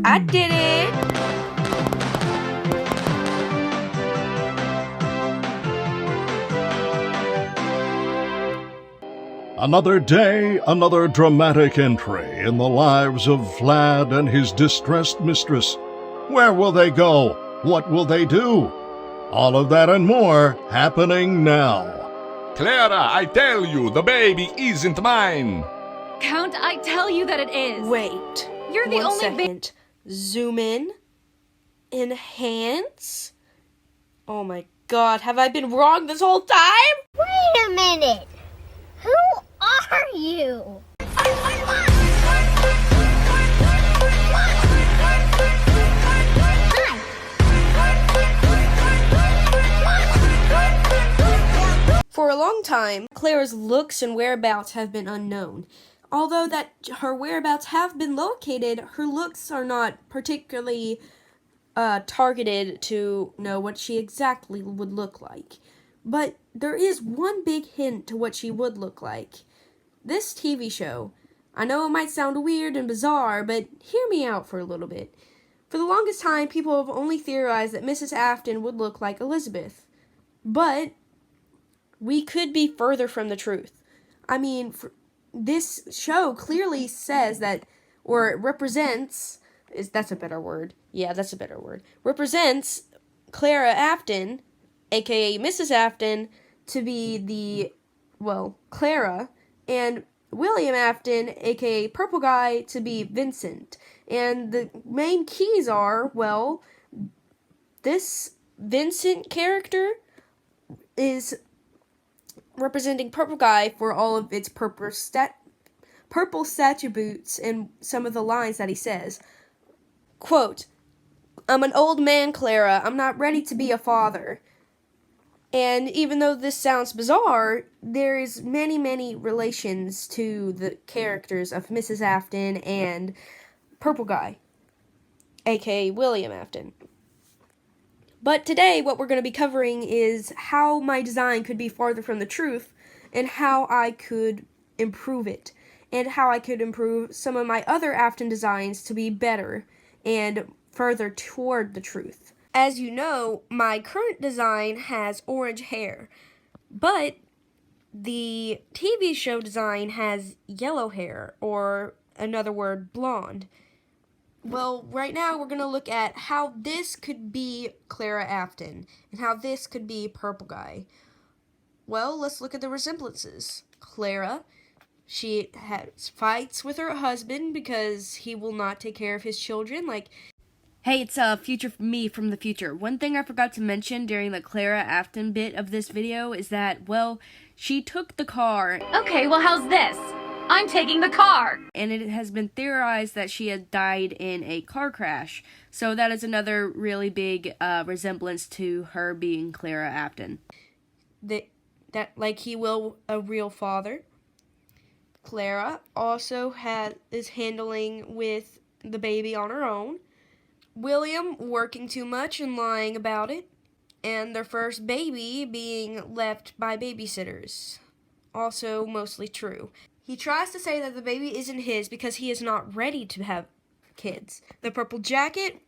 I did it! Another day, another dramatic entry in the lives of Vlad and his distressed mistress. Where will they go? What will they do? All of that and more happening now. Clara, I tell you, the baby isn't mine! Count, I tell you that it is! Wait. You're the one only second. Zoom in. Enhance. Oh my god, have I been wrong this whole time? Wait a minute! Who are you? For a long time, Clara's looks and whereabouts have been unknown. Although that her whereabouts have been located, her looks are not particularly targeted to know what she exactly would look like. But there is one big hint to what she would look like. This TV show, I know it might sound weird and bizarre, but hear me out for a little bit. For the longest time, people have only theorized that Mrs. Afton would look like Elizabeth. But we could be further from the truth. I mean, this show clearly says that, or represents, that's a better word. Yeah, that's a better word. Represents Clara Afton, aka Mrs. Afton, to be Clara, and William Afton, aka Purple Guy, to be Vincent. And the main keys are, this Vincent character is representing Purple Guy for all of its purple statue boots and some of the lines that he says. Quote, "I'm an old man, Clara. I'm not ready to be a father." And even though this sounds bizarre, there is many, many relations to the characters of Mrs. Afton and Purple Guy, aka William Afton. But today, what we're going to be covering is how my design could be farther from the truth, and how I could improve it, and how I could improve some of my other Afton designs to be better and further toward the truth. As you know, my current design has orange hair, but the TV show design has yellow hair, or another word, blonde. Well, right now we're going to look at how this could be Clara Afton, and how this could be Purple Guy. Well, let's look at the resemblances. Clara, she has fights with her husband because he will not take care of his children, Hey, it's future me from the future. One thing I forgot to mention during the Clara Afton bit of this video is that, she took the car. Okay, well, how's this? I'm taking the car! And it has been theorized that she had died in a car crash. So that is another really big resemblance to her being Clara Afton. He will a real father. Clara also is handling with the baby on her own. William working too much and lying about it. And their first baby being left by babysitters. Also mostly true. He tries to say that the baby isn't his because he is not ready to have kids. The purple jacket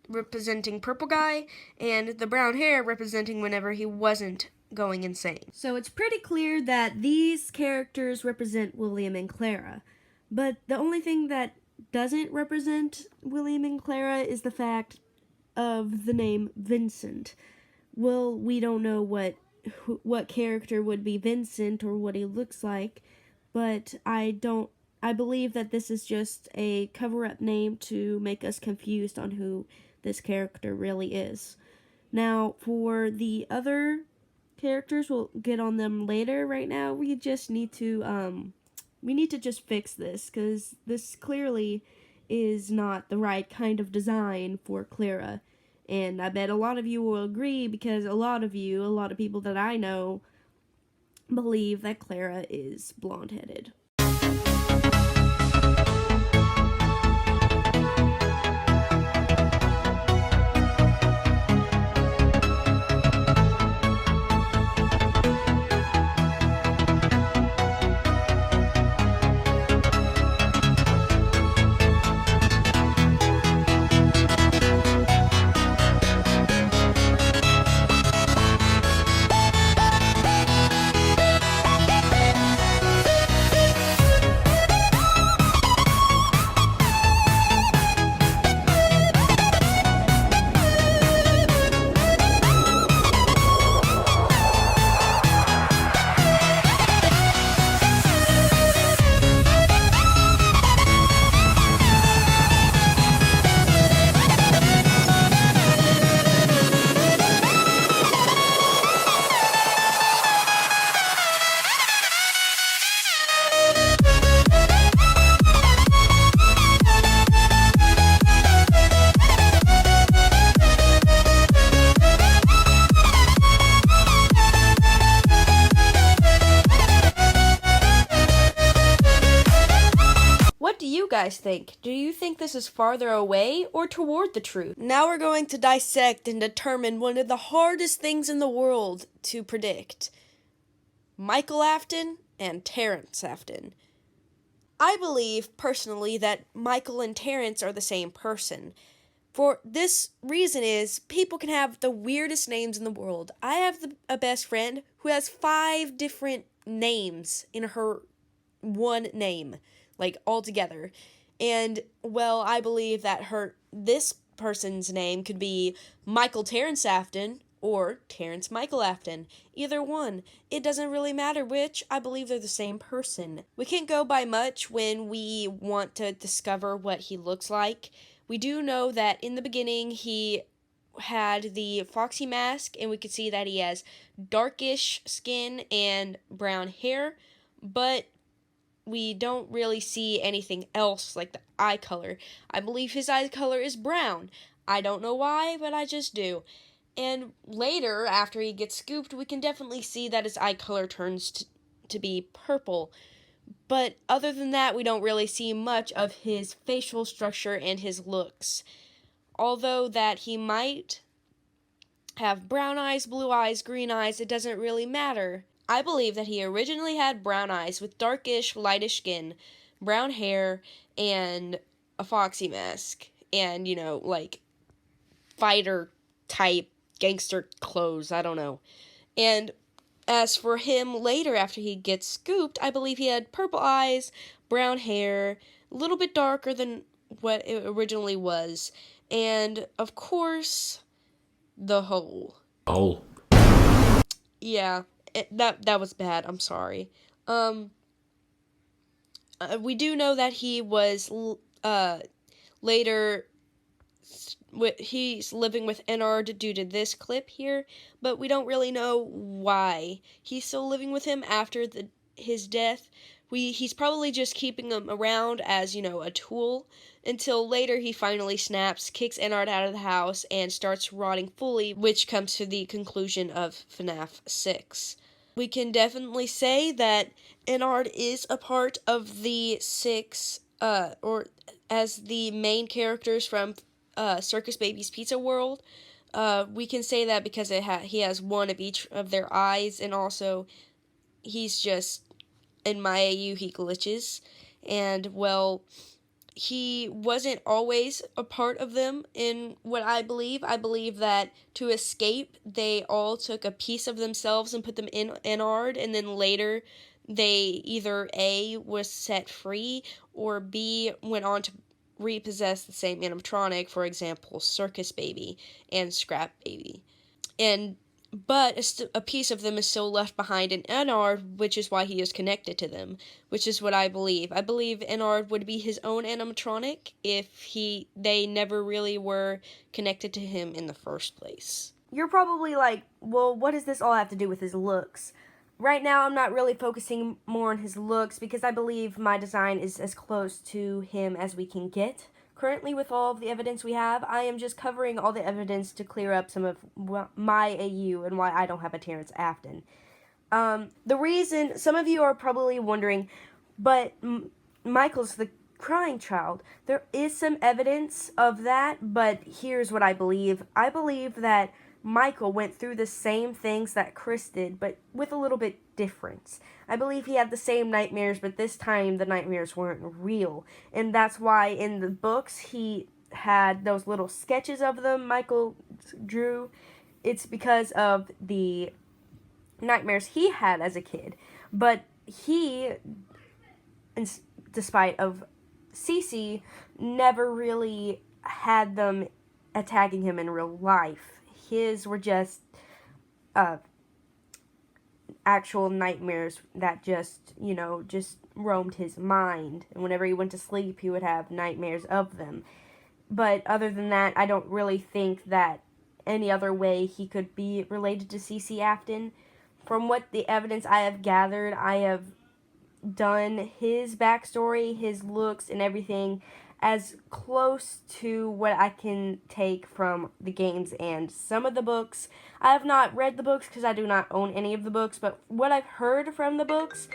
representing Purple Guy, and the brown hair representing whenever he wasn't going insane. So it's pretty clear that these characters represent William and Clara. But the only thing that doesn't represent William and Clara is the fact of the name Vincent. Well, we don't know what character would be Vincent or what he looks like, but I believe that this is just a cover-up name to make us confused on who this character really is. Now, for the other characters, we'll get on them later. Right now, we just need to just fix this, because this clearly is not the right kind of design for Clara. And I bet a lot of you will agree, because a lot of people that I know, believe that Clara is blonde-headed. guys think? Do you think this is farther away or toward the truth? Now we're going to dissect and determine one of the hardest things in the world to predict. Michael Afton and Terrence Afton. I believe, personally, that Michael and Terrence are the same person. For this reason is, people can have the weirdest names in the world. I have a best friend who has 5 different names in her one name, like all together. And well, I believe that this person's name could be Michael Terrence Afton or Terrence Michael Afton. Either one. It doesn't really matter which. I believe they're the same person. We can't go by much when we want to discover what he looks like. We do know that in the beginning he had the foxy mask, and we could see that he has darkish skin and brown hair, but we don't really see anything else like the eye color. I believe his eye color is brown. I don't know why, but I just do. And later, after he gets scooped, we can definitely see that his eye color turns to be purple. But other than that, we don't really see much of his facial structure and his looks. Although that he might have brown eyes, blue eyes, green eyes, it doesn't really matter. I believe that he originally had brown eyes with darkish, lightish skin, brown hair, and a foxy mask. And, like fighter type gangster clothes, I don't know. And as for him later, after he gets scooped, I believe he had purple eyes, brown hair, a little bit darker than what it originally was. And, of course, the hole. Oh. Yeah, that was bad. I'm sorry. We do know that he was later he's living with Ennard due to this clip here, but we don't really know why he's still living with him after his death. He's probably just keeping him around as, a tool, until later he finally snaps, kicks Ennard out of the house, and starts rotting fully, which comes to the conclusion of FNAF 6. We can definitely say that Ennard is a part of the 6, or as the main characters from Circus Baby's Pizza World. We can say that because he has one of each of their eyes, and also he's just, in my AU, he glitches. And, well, he wasn't always a part of them in what I believe. I believe that to escape, they all took a piece of themselves and put them in Ennard, and then later they either A, was set free, or B, went on to repossess the same animatronic, for example, Circus Baby and Scrap Baby. But a piece of them is still left behind in Ennard, which is why he is connected to them, which is what I believe. I believe Ennard would be his own animatronic if they never really were connected to him in the first place. You're probably like, well, what does this all have to do with his looks? Right now, I'm not really focusing more on his looks because I believe my design is as close to him as we can get. Currently, with all of the evidence we have, I am just covering all the evidence to clear up some of my AU and why I don't have a Terrence Afton. The reason, some of you are probably wondering, but Michael's the crying child. There is some evidence of that, but here's what I believe. I believe that Michael went through the same things that Chris did, but with a little bit difference. I believe he had the same nightmares, but this time the nightmares weren't real. And that's why in the books he had those little sketches of them Michael drew. It's because of the nightmares he had as a kid. But he, despite of Cece, never really had them attacking him in real life. His were just actual nightmares that just roamed his mind. And whenever he went to sleep, he would have nightmares of them. But other than that, I don't really think that any other way he could be related to CC Afton. From what the evidence I have gathered, I have done his backstory, his looks, and everything as close to what I can take from the games and some of the books. I have not read the books because I do not own any of the books, but what I've heard from the books,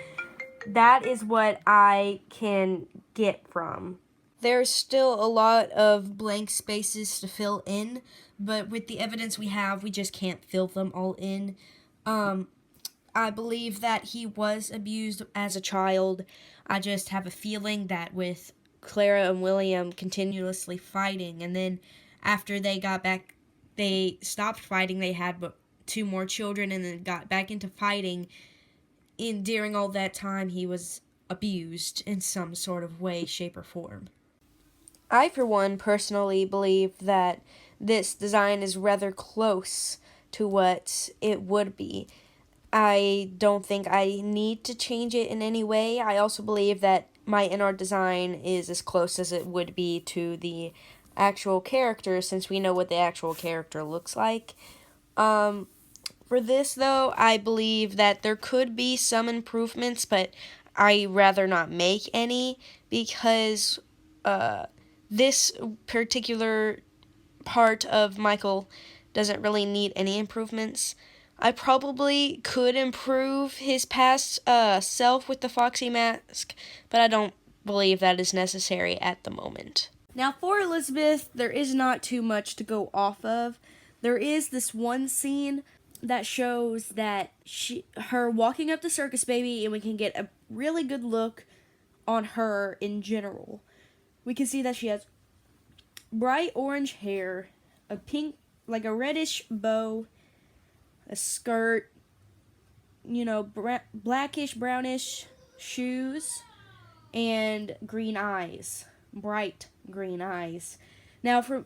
that is what I can get from There's still a lot of blank spaces to fill in, but with the evidence we have, we just can't fill them all in. I believe that he was abused as a child. I just have a feeling that with Clara and William continuously fighting, and then after they got back, they stopped fighting. They had but two more children, and then got back into fighting. During all that time, he was abused in some sort of way, shape, or form. I, for one, personally believe that this design is rather close to what it would be. I don't think I need to change it in any way. I also believe that my in-art design is as close as it would be to the actual character, since we know what the actual character looks like. For this, though, I believe that there could be some improvements, but I rather not make any, because this particular part of Michael doesn't really need any improvements. I probably could improve his past self with the Foxy mask, but I don't believe that is necessary at the moment. Now, for Elizabeth, there is not too much to go off of. There is this one scene that shows that her walking up the circus baby, and we can get a really good look on her in general. We can see that she has bright orange hair, a pink, like a reddish bow, a skirt, blackish, brownish shoes, and green eyes, bright green eyes. Now, for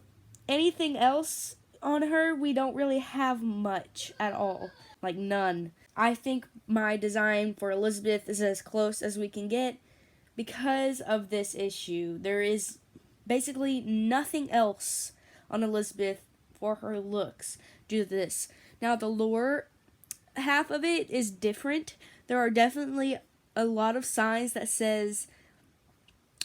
anything else on her, we don't really have much at all, like none. I think my design for Elizabeth is as close as we can get because of this issue. There is basically nothing else on Elizabeth for her looks due to this. Now, the lore half of it is different. There are definitely a lot of signs that says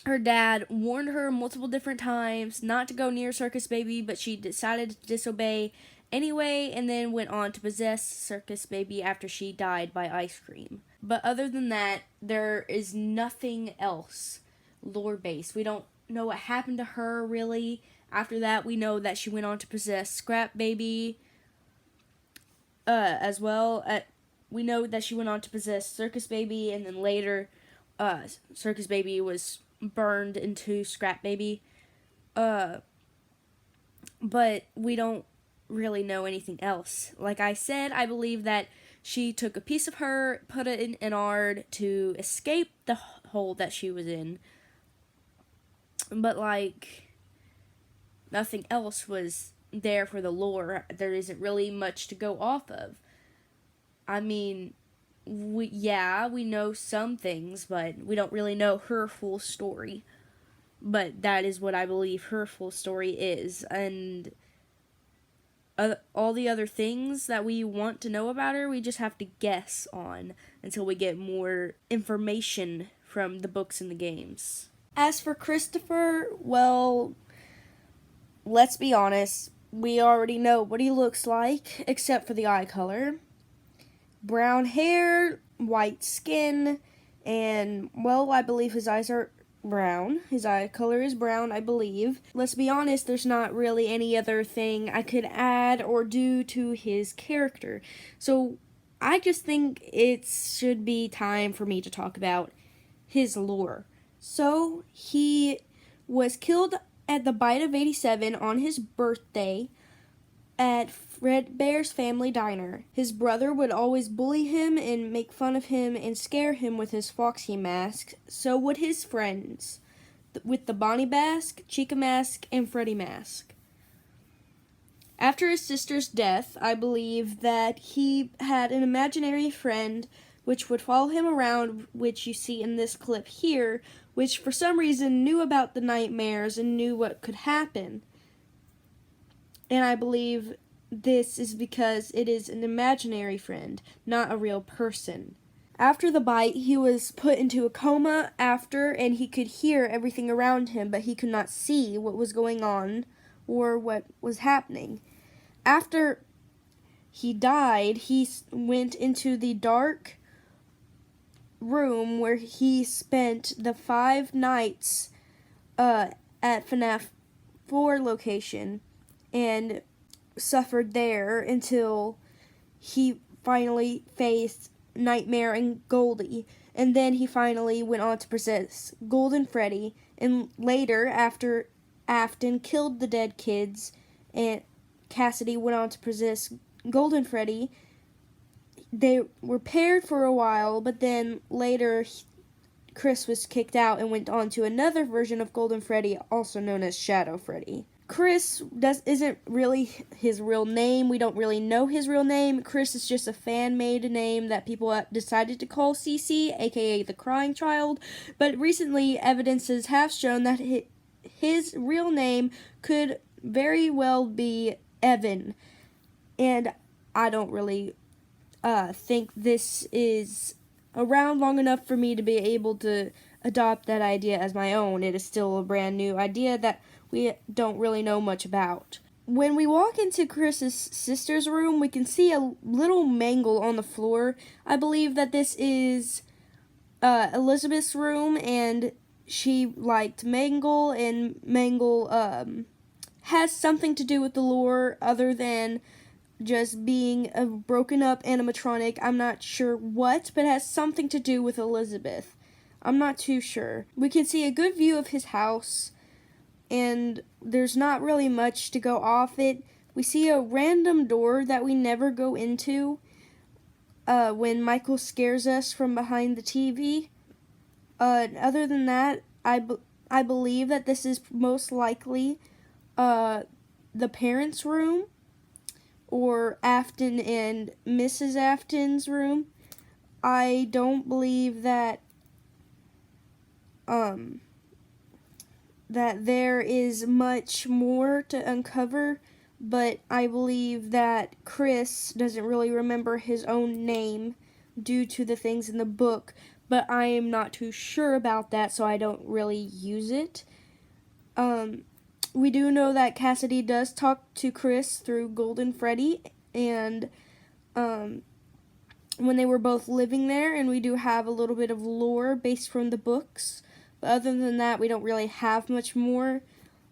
her dad warned her multiple different times not to go near Circus Baby, but she decided to disobey anyway, and then went on to possess Circus Baby after she died by ice cream. But other than that, there is nothing else lore-based. We don't know what happened to her, really. After that, we know that she went on to possess Scrap Baby, as well. We know that she went on to possess Circus Baby, and then later, Circus Baby was burned into Scrap Baby. But we don't really know anything else. Like I said, I believe that she took a piece of her, put it in an ard to escape the hole that she was in. But, nothing else was there for the lore. There isn't really much to go off of. I mean, we know some things, but we don't really know her full story. But that is what I believe her full story is. And all the other things that we want to know about her, we just have to guess on until we get more information from the books and the games. As for Christopher, well, let's be honest, we already know what he looks like, except for the eye color. Brown hair, white skin, and, well, I believe his eyes are brown. His eye color is brown, I believe. Let's be honest, there's not really any other thing I could add or do to his character. So I just think it should be time for me to talk about his lore. So he was killed at the Bite of 87 on his birthday at Fred Bear's family diner. His brother would always bully him and make fun of him and scare him with his Foxy mask. So would his friends, with the Bonnie mask, Chica mask, and Freddy mask. After his sister's death, I believe that he had an imaginary friend which would follow him around, which you see in this clip here, which for some reason knew about the nightmares and knew what could happen. And I believe this is because it is an imaginary friend, not a real person. After the bite, he was put into a coma and he could hear everything around him, but he could not see what was going on or what was happening. After he died, he went into the dark room where he spent the 5 nights at FNAF 4 location and suffered there until he finally faced Nightmare and Goldie. And then he finally went on to possess Golden Freddy. And later, after Afton killed the dead kids and Cassidy went on to possess Golden Freddy, they were paired for a while, but then later Chris was kicked out and went on to another version of Golden Freddy, also known as Shadow Freddy. Chris isn't really his real name. We don't really know his real name. Chris is just a fan-made name that people decided to call CC, aka the Crying Child. But recently, evidences have shown that his real name could very well be Evan. And I don't really think this is around long enough for me to be able to adopt that idea as my own. It is still a brand new idea that we don't really know much about. When we walk into Chris's sister's room, we can see a little mangle on the floor. I believe that this is Elizabeth's room, and she liked Mangle, and Mangle has something to do with the lore other than just being a broken up animatronic. I'm not sure what, but it has something to do with Elizabeth. I'm not too sure. We can see a good view of his house, and there's not really much to go off it. We see a random door that we never go into when Michael scares us from behind the TV. Other than that, I believe that this is most likely the parents' room, or Afton and Mrs. Afton's room. I don't believe that that there is much more to uncover, but I believe that Chris doesn't really remember his own name due to the things in the book, but I am not too sure about that, so I don't really use it. We do know that Cassidy does talk to Chris through Golden Freddy, and when they were both living there, and we do have a little bit of lore based from the books. But other than that, we don't really have much more.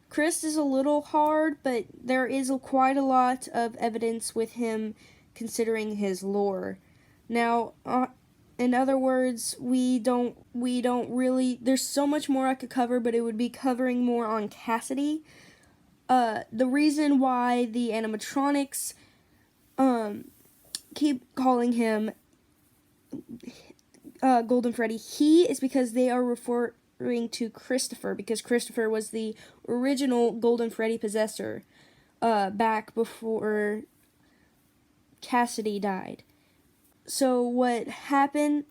Chris is a little hard, but there is quite a lot of evidence with him considering his lore. Now, in other words, we don't really, there's so much more I could cover, but it would be covering more on Cassidy. The reason why the animatronics keep calling him Golden Freddy he is because they are referring to Christopher, because Christopher was the original Golden Freddy possessor back before Cassidy died. So what happened,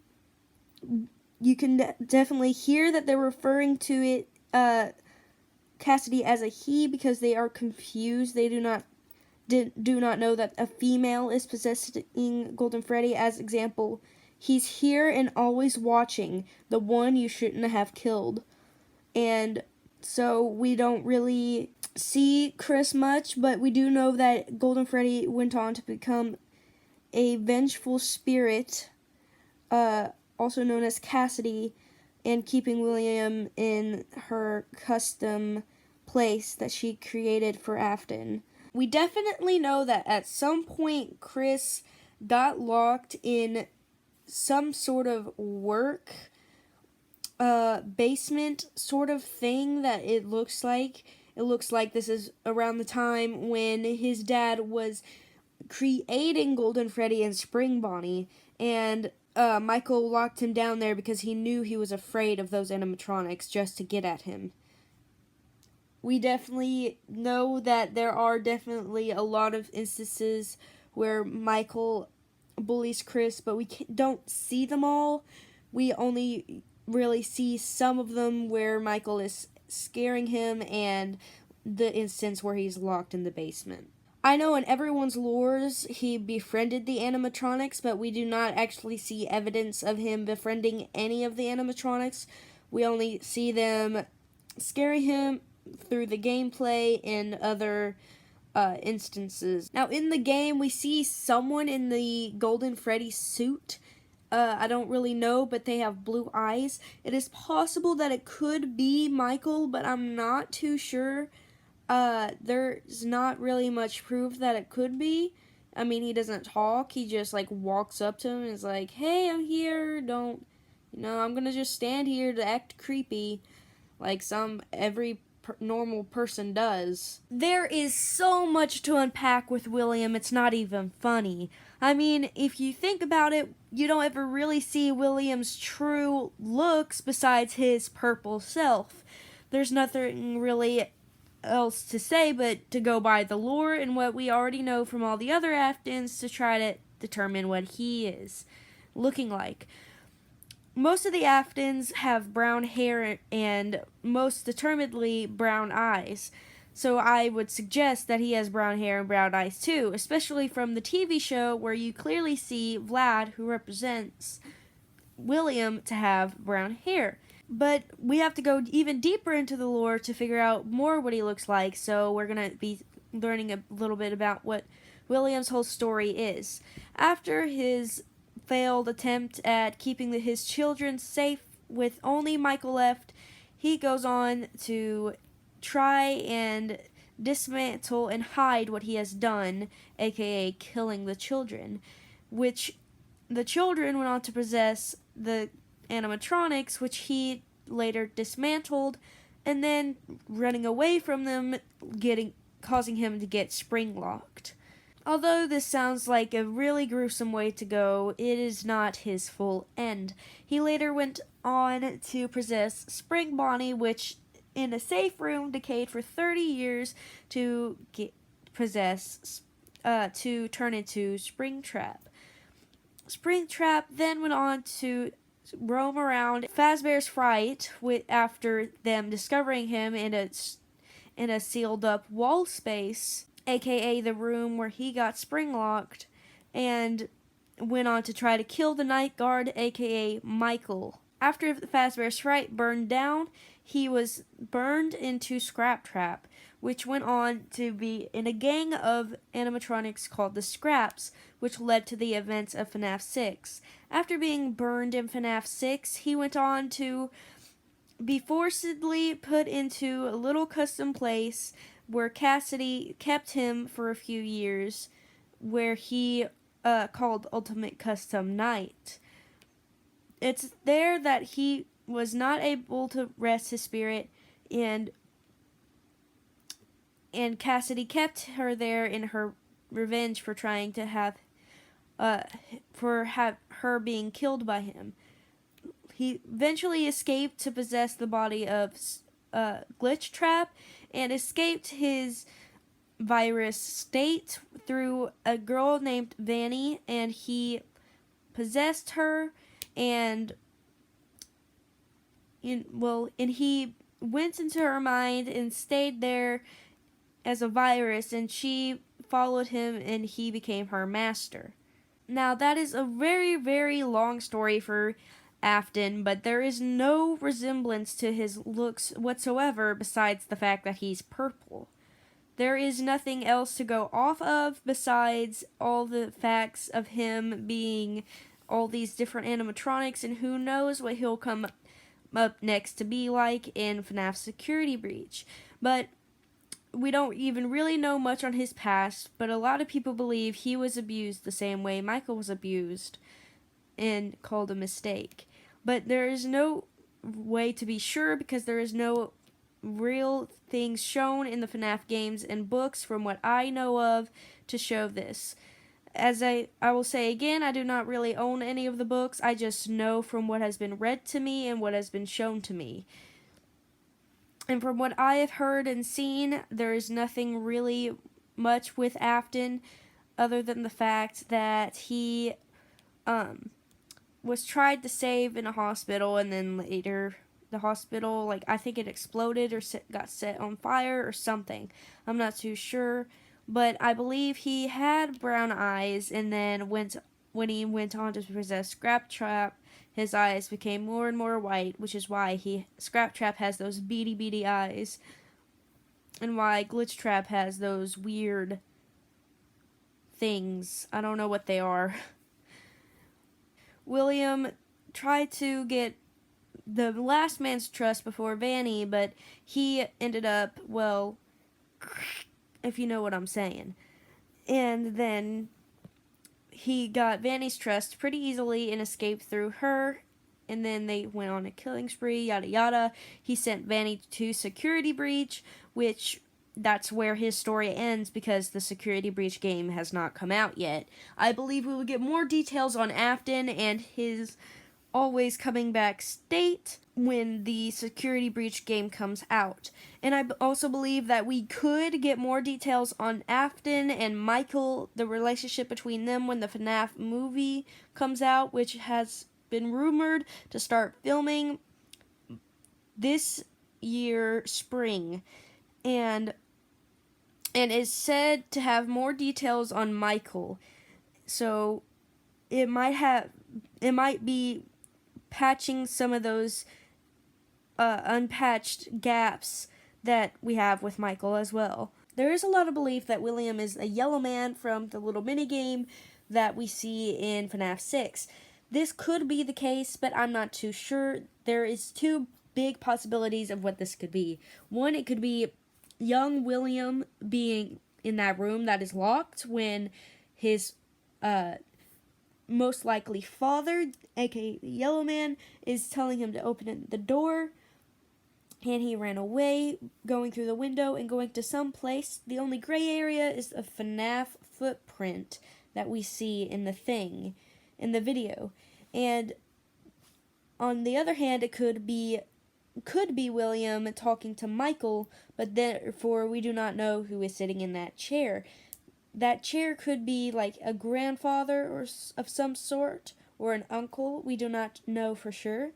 you can definitely hear that they're referring to it Cassidy as a he because they are confused. They do not know that a female is possessing Golden Freddy. As example, he's here and always watching, the one you shouldn't have killed. And so we don't really see Chris much, but we do know that Golden Freddy went on to become a vengeful spirit, also known as Cassidy, and keeping William in her custom place that she created for Afton. We definitely know that at some point Chris got locked in some sort of work basement sort of thing that it looks like. It looks like this is around the time when his dad was creating Golden Freddy and Spring Bonnie, and Michael locked him down there because he knew he was afraid of those animatronics just to get at him. We definitely know that there are definitely a lot of instances where Michael bullies Chris, but we don't see them all. We only really see some of them where Michael is scaring him and the instance where he's locked in the basement. I know in everyone's lores he befriended the animatronics, but we do not actually see evidence of him befriending any of the animatronics. We only see them scaring him through the gameplay and other instances. Now in the game we see someone in the Golden Freddy suit I don't really know, but they have blue eyes. It is possible that it could be Michael, but I'm not too sure. There's not really much proof that it could be. I mean, he doesn't talk. He just like walks up to him and is like, "Hey, I'm here. Don't, I'm gonna just stand here to act creepy, like every normal person does." There is so much to unpack with William. It's not even funny. I mean, if you think about it, you don't ever really see William's true looks besides his purple self. There's nothing really else to say but to go by the lore and what we already know from all the other Aftons to try to determine what he is looking like. Most of the Aftons have brown hair and most determinedly brown eyes. So I would suggest that he has brown hair and brown eyes too, especially from the TV show where you clearly see Vlad, who represents William, to have brown hair. But we have to go even deeper into the lore to figure out more what he looks like, so we're going to be learning a little bit about what William's whole story is. After his failed attempt at keeping his children safe with only Michael left, he goes on to try and dismantle and hide what he has done, aka killing the children, which the children went on to possess the animatronics, which he later dismantled, and then running away from them, causing him to get spring locked. Although this sounds like a really gruesome way to go, it is not his full end. He later went on to possess Spring Bonnie, which in a safe room decayed for 30 years to to turn into Springtrap. Springtrap then went on to roam around Fazbear's Fright after them discovering him in a sealed up wall space, aka the room where he got spring locked, and went on to try to kill the night guard, aka Michael. After Fazbear's Fright burned down, he was burned into Scraptrap, which went on to be in a gang of animatronics called the Scraps, which led to the events of FNAF 6. After being burned in FNAF 6, he went on to be forcibly put into a little custom place where Cassidy kept him for a few years, where he called Ultimate Custom Night. It's there that he was not able to rest his spirit, and Cassidy kept her there in her revenge for trying to have her being killed by him. He eventually escaped to possess the body of Glitch Trap and escaped his virus state through a girl named Vanny, and he possessed her and he went into her mind and stayed there as a virus, and she followed him and he became her master. Now that is a very, very long story for Afton, but there is no resemblance to his looks whatsoever besides the fact that he's purple. There is nothing else to go off of besides all the facts of him being all these different animatronics, and who knows what he'll come up next to be like in FNAF Security Breach. But we don't even really know much on his past, but a lot of people believe he was abused the same way Michael was abused and called a mistake. But there is no way to be sure because there is no real things shown in the FNAF games and books from what I know of to show this. As I will say again, I do not really own any of the books. I just know from what has been read to me and what has been shown to me. And from what I have heard and seen, there is nothing really much with Afton other than the fact that he was tried to save in a hospital, and then later the hospital, I think it exploded or got set on fire or something. I'm not too sure. But I believe he had brown eyes, and then when he went on to possess Scraptrap, his eyes became more and more white, which is why Scraptrap has those beady eyes, and why Glitchtrap has those weird things. I don't know what they are. William tried to get the last man's trust before Vanny, but he ended up, well, if you know what I'm saying. And then he got Vanny's trust pretty easily and escaped through her. And then they went on a killing spree, yada yada. He sent Vanny to security breach, which that's where his story ends because the security breach game has not come out yet. I believe we will get more details on Afton and his always coming back state when the security breach game comes out. And I also believe that we could get more details on Afton and Michael, the relationship between them when the FNAF movie comes out, which has been rumored to start filming this year spring, and is said to have more details on Michael. So it might be patching some of those unpatched gaps that we have with Michael as well. There is a lot of belief that William is a yellow man from the little minigame that we see in FNAF 6. This could be the case, but I'm not too sure. There is two big possibilities of what this could be. One, it could be young William being in that room that is locked when his most likely father, aka the yellow man, is telling him to open the door, and he ran away, going through the window and going to some place. The only gray area is a FNAF footprint that we see in the video. And on the other hand, it could be William talking to Michael, but therefore we do not know who is sitting in that chair. That chair could be like a grandfather or of some sort, or an uncle. We do not know for sure.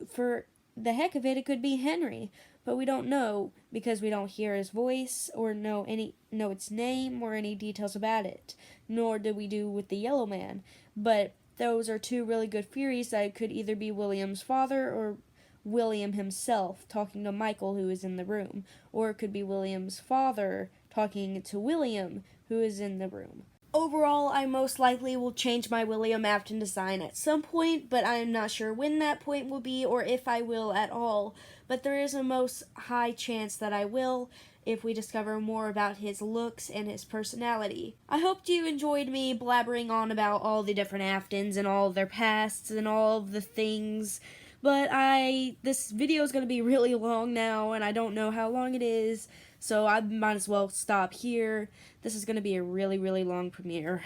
For the heck of it, it could be Henry, but we don't know because we don't hear his voice or know its name or any details about it. Nor do we do with the yellow man. But those are two really good theories that it could either be William's father or William himself talking to Michael, who is in the room, or it could be William's father talking to William, who is in the room. Overall, I most likely will change my William Afton design at some point, but I am not sure when that point will be or if I will at all. But there is a most high chance that I will if we discover more about his looks and his personality. I hope you enjoyed me blabbering on about all the different Aftons and all of their pasts and all of the things. But this video is going to be really long now, and I don't know how long it is, so I might as well stop here. This is going to be a really, really long premiere.